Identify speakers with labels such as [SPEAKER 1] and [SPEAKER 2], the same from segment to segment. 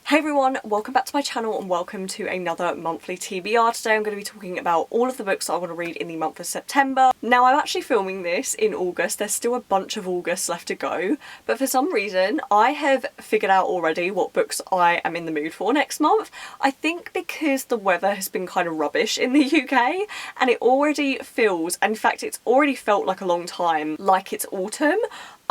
[SPEAKER 1] Hey everyone, welcome back to my channel and welcome to another monthly TBR. Today I'm going to be talking about all of the books that I want to read in the month of September. Now I'm actually filming this in August, there's still a bunch of August left to go, but for some reason I have figured out already what books I am in the mood for next month. I think because the weather has been kind of rubbish in the UK and it already feels, in fact it's already felt like a long time, like it's autumn.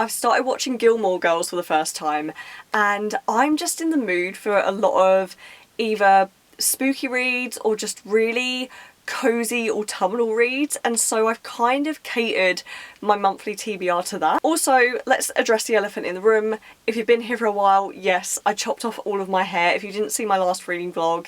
[SPEAKER 1] I've started watching Gilmore Girls for the first time and I'm just in the mood for a lot of either spooky reads or just really cozy autumnal reads, and so I've kind of catered my monthly TBR to that. Also, let's address the elephant in the room. If you've been here for a while, yes, I chopped off all of my hair. If you didn't see my last reading vlog,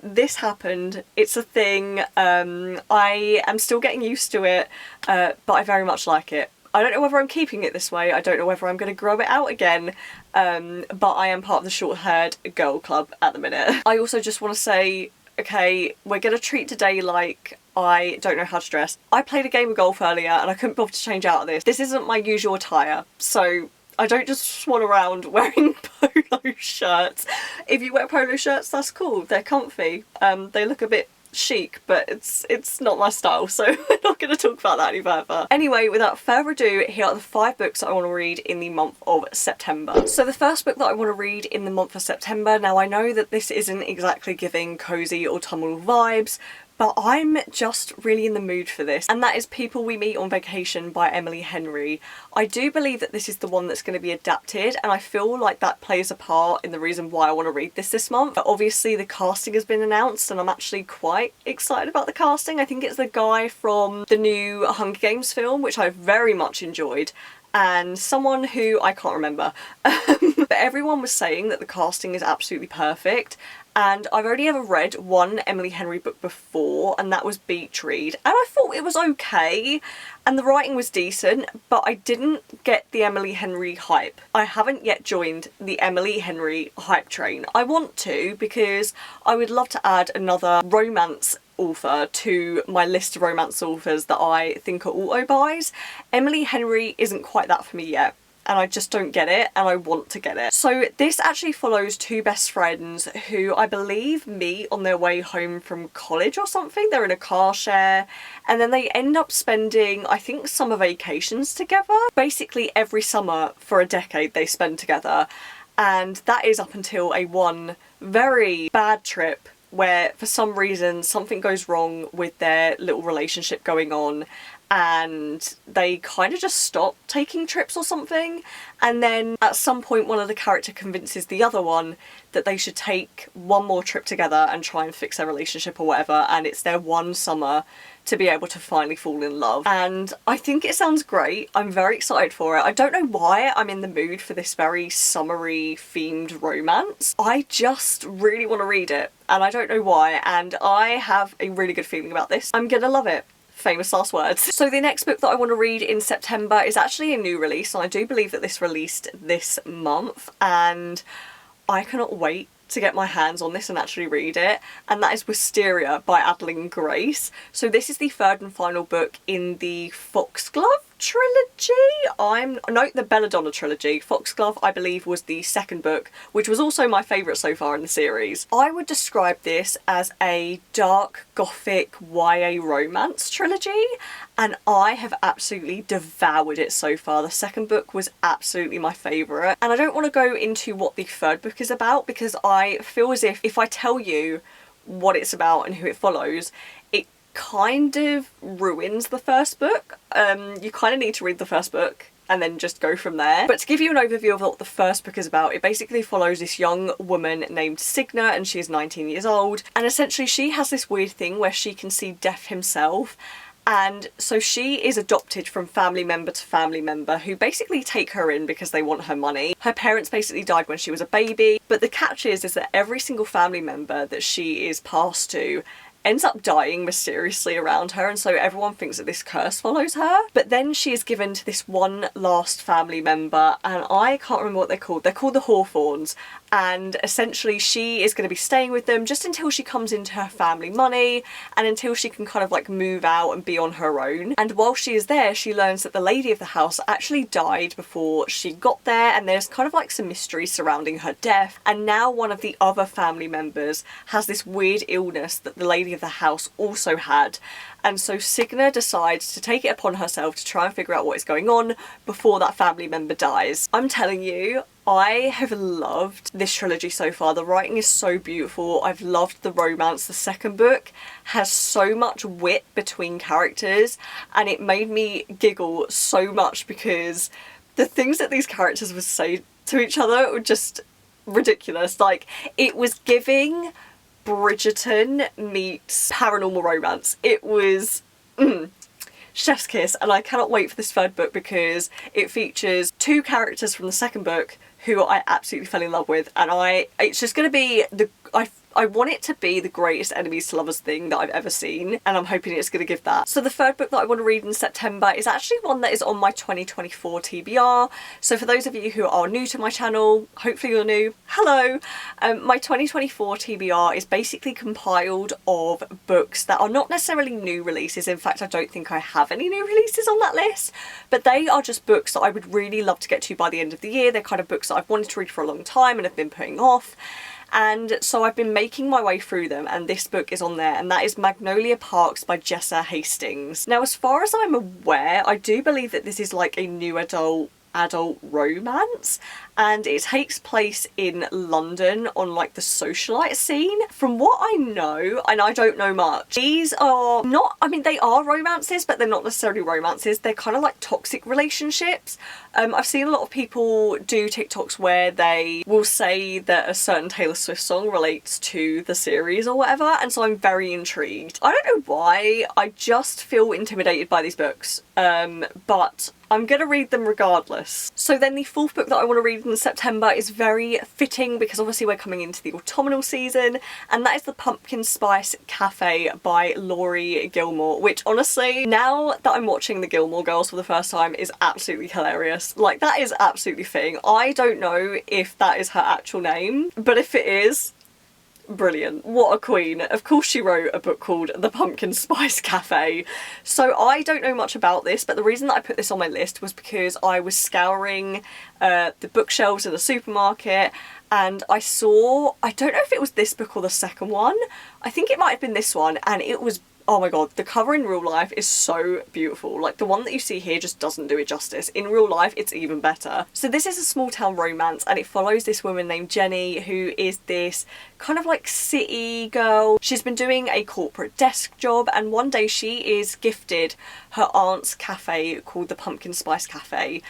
[SPEAKER 1] this happened. It's a thing. I am still getting used to it, but I very much like it. I don't know whether I'm keeping it this way, I don't know whether I'm going to grow it out again, but I am part of the short-haired girl club at the minute. I also just want to say, okay, we're going to treat today like I don't know how to dress. I played a game of golf earlier and I couldn't bother to change out of this. This isn't my usual attire, so I don't just swan around wearing polo shirts. If you wear polo shirts, that's cool, they're comfy, they look a bit chic, but it's not my style, so we're not going to talk about that any further. Anyway, without further ado, here are the 5 books that I want to read in the month of September. So the first book that I want to read in the month of September, now I know that this isn't exactly giving cozy autumnal vibes, but I'm just really in the mood for this, and that is People We Meet on Vacation by Emily Henry. I do believe that this is the one that's going to be adapted, and I feel like that plays a part in the reason why I want to read this month. But obviously the casting has been announced and I'm actually quite excited about the casting. I think it's the guy from the new Hunger Games film, which I very much enjoyed, and someone who I can't remember. But everyone was saying that the casting is absolutely perfect, and I've only ever read one Emily Henry book before, and that was Beach Read, and I thought it was okay and the writing was decent, but I didn't get the Emily Henry hype. I haven't yet joined the Emily Henry hype train. I want to, because I would love to add another romance author to my list of romance authors that I think are auto-buys. Emily Henry isn't quite that for me yet, and I just don't get it, and I want to get it. So this actually follows 2 best friends who I believe meet on their way home from college or something. They're in a car share, and then they end up spending, I think, summer vacations together. Basically every summer for a decade they spend together, and that is up until one very bad trip where for some reason something goes wrong with their little relationship going on, and they kind of just stop taking trips or something, and then at some point one of the characters convinces the other one that they should take one more trip together and try and fix their relationship or whatever, and it's their one summer to be able to finally fall in love. And I think it sounds great. I'm very excited for it. I don't know why I'm in the mood for this very summery themed romance. I just really want to read it and I don't know why, and I have a really good feeling about this. I'm gonna love it. Famous last words. So the next book that I want to read in September is actually a new release, and I do believe that this released this month, and I cannot wait to get my hands on this and actually read it, and that is Wisteria by Adeline Grace. So this is the 3rd and final book in the Foxglove trilogy? No, the Belladonna trilogy. Foxglove, I believe, was the 2nd book, which was also my favourite so far in the series. I would describe this as a dark gothic YA romance trilogy, and I have absolutely devoured it so far. The 2nd book was absolutely my favourite, and I don't want to go into what the 3rd book is about because I feel as if I tell you what it's about and who it follows, it kind of ruins the 1st book. You kind of need to read the 1st book and then just go from there. But to give you an overview of what the 1st book is about, it basically follows this young woman named Signa, and she's 19 years old, and essentially she has this weird thing where she can see death himself. And so she is adopted from family member to family member who basically take her in because they want her money. Her parents basically died when she was a baby, but the catch is that every single family member that she is passed to ends up dying mysteriously around her, and so everyone thinks that this curse follows her. But then she is given to this one last family member, and I can't remember what they're called. They're called the Hawthorns, and essentially she is going to be staying with them just until she comes into her family money and until she can kind of like move out and be on her own. And while she is there, she learns that the lady of the house actually died before she got there, and there's kind of like some mystery surrounding her death. And now one of the other family members has this weird illness that the lady of the house also had, and so Signa decides to take it upon herself to try and figure out what is going on before that family member dies. I'm telling you, I have loved this trilogy so far. The writing is so beautiful. I've loved the romance. The second book has so much wit between characters, and it made me giggle so much because the things that these characters would say to each other were just ridiculous. Like, it was giving Bridgerton meets paranormal romance. It was chef's kiss, and I cannot wait for this third book because it features two characters from the second book who I absolutely fell in love with, and it's just going to be I want it to be the greatest enemies to lovers thing that I've ever seen, and I'm hoping it's going to give that. So the third book that I want to read in September is actually one that is on my 2024 TBR. So for those of you who are new to my channel, hopefully you're new, hello! My 2024 TBR is basically compiled of books that are not necessarily new releases. In fact, I don't think I have any new releases on that list, but they are just books that I would really love to get to by the end of the year. They're kind of books that I've wanted to read for a long time and have been putting off. And so I've been making my way through them, and this book is on there, and that is Magnolia Parks by Jessa Hastings. Now, as far as I'm aware, I do believe that this is like a new adult romance, and it takes place in London on like the socialite scene. From what I know, and I don't know much, these are not, I mean, they are romances, but they're not necessarily romances. They're kind of like toxic relationships. I've seen a lot of people do TikToks where they will say that a certain Taylor Swift song relates to the series or whatever, and so I'm very intrigued. I don't know why, I just feel intimidated by these books, but I'm gonna read them regardless. So then the fourth book that I want to read in September is very fitting because obviously we're coming into the autumnal season, and that is The Pumpkin Spice Cafe by Laurie Gilmore, which honestly, now that I'm watching the Gilmore Girls for the first time, is absolutely hilarious. Like, that is absolutely fitting. I don't know if that is her actual name, but if it is, brilliant. What a queen. Of course she wrote a book called The Pumpkin Spice Cafe. So I don't know much about this, but the reason that I put this on my list was because I was scouring the bookshelves in the supermarket, and I saw, I don't know if it was this book or the second one, I think it might have been this one, and it was, oh my god, the cover in real life is so beautiful. Like, the one that you see here just doesn't do it justice. In real life, it's even better. So this is a small town romance, and it follows this woman named Jenny, who is this kind of like city girl. She's been doing a corporate desk job, and one day she is gifted her aunt's cafe called the Pumpkin Spice Cafe.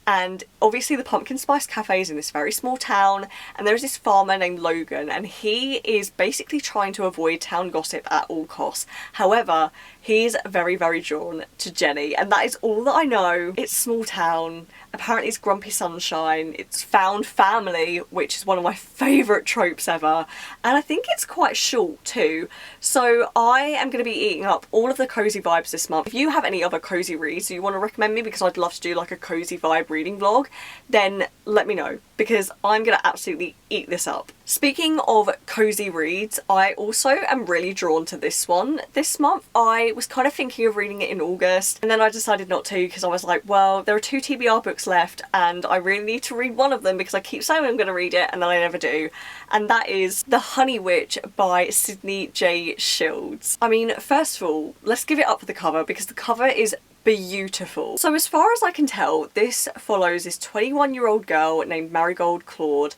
[SPEAKER 1] And obviously the Pumpkin Spice Cafe is in this very small town, and there's this farmer named Logan, and he is basically trying to avoid town gossip at all costs. However, he's very, very drawn to Jenny, and that is all that I know. It's small town. Apparently it's grumpy sunshine. It's found family, which is one of my favourite tropes ever. And I think it's quite short too. So I am going to be eating up all of the cozy vibes this month. If you have any other cozy reads you want to recommend me, because I'd love to do like a cozy vibe reading vlog, then let me know, because I'm going to absolutely eat this up. Speaking of cozy reads, I also am really drawn to this one this month. I was kind of thinking of reading it in August, and then I decided not to because I was like, well, there are 2 TBR books left and I really need to read one of them because I keep saying I'm going to read it and then I never do. And that is The Honey Witch by Sydney J. Shields. I mean, first of all, let's give it up for the cover, because the cover is beautiful. So as far as I can tell, this follows this 21-year-old girl named Marigold Claude,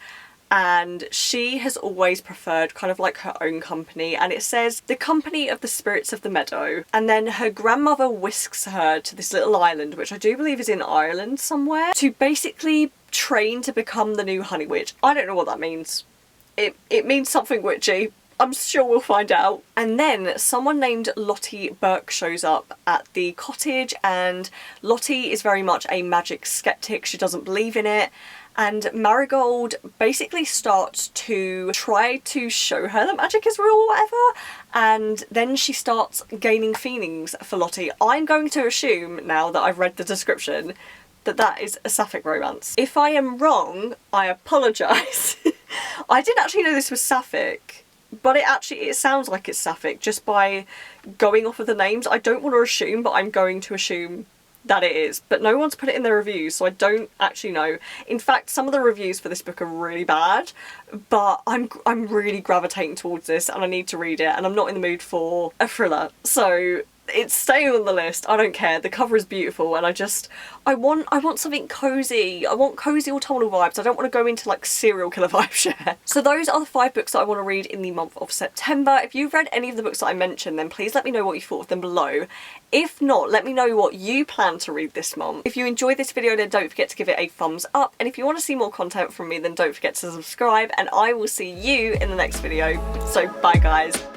[SPEAKER 1] and she has always preferred kind of like her own company, and it says the company of the spirits of the meadow, and then her grandmother whisks her to this little island, which I do believe is in Ireland somewhere, to basically train to become the new Honey Witch. I don't know what that means. It means something witchy. I'm sure we'll find out. And then someone named Lottie Burke shows up at the cottage, and Lottie is very much a magic skeptic. She doesn't believe in it. And Marigold basically starts to try to show her that magic is real or whatever, and then she starts gaining feelings for Lottie. I'm going to assume, now that I've read the description, that that is a sapphic romance. If I am wrong, I apologise. I didn't actually know this was sapphic, but it sounds like it's sapphic just by going off of the names. I don't want to assume, but I'm going to assume that it is. But no one's put it in their reviews, so I don't actually know. In fact, some of the reviews for this book are really bad, but I'm really gravitating towards this and I need to read it, and I'm not in the mood for a thriller. So it's staying on the list. I don't care. The cover is beautiful and I want something cozy. I want cozy autumnal vibes. I don't want to go into like serial killer vibes yet. So those are the 5 books that I want to read in the month of September. If you've read any of the books that I mentioned, then please let me know what you thought of them below. If not, let me know what you plan to read this month. If you enjoyed this video, then don't forget to give it a thumbs up. And if you want to see more content from me, then don't forget to subscribe, and I will see you in the next video. So bye guys.